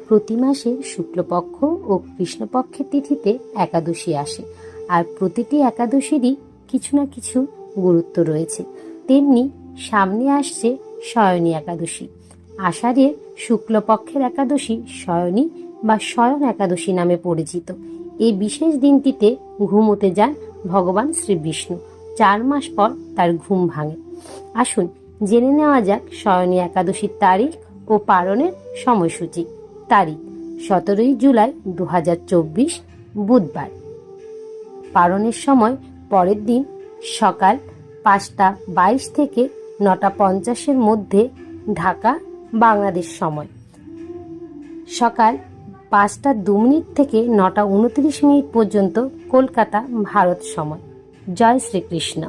প্রতি মাসে শুক্লপক্ষ ও কৃষ্ণপক্ষের তিথিতে একাদশী আসে, আর প্রতিটি একাদশীরই কিছু না কিছু গুরুত্ব রয়েছে। তেমনি সামনে আসছে শয়নী একাদশী। আষাঢ়ের শুক্লপক্ষের একাদশী শয়নী বা শয়ন একাদশী নামে পরিচিত। এই বিশেষ দিনটিতে ঘুমোতে যান ভগবান শ্রীবিষ্ণু। 4 মাস পর তার ঘুম ভাঙে। আসুন জেনে নেওয়া যাক শয়নী একাদশীর তারিখ ও পালনের সময়সূচি। তারিখ 17 জুলাই 2024 বুধবার। পালনের সময় পরের দিন সকাল 5টা 22 থেকে 9টা 50-এর মধ্যে ঢাকা বাংলাদেশ সময়, সকাল 5টা 2 থেকে 9টা 29 পর্যন্ত কলকাতা ভারত সময়। জয় শ্রীকৃষ্ণ।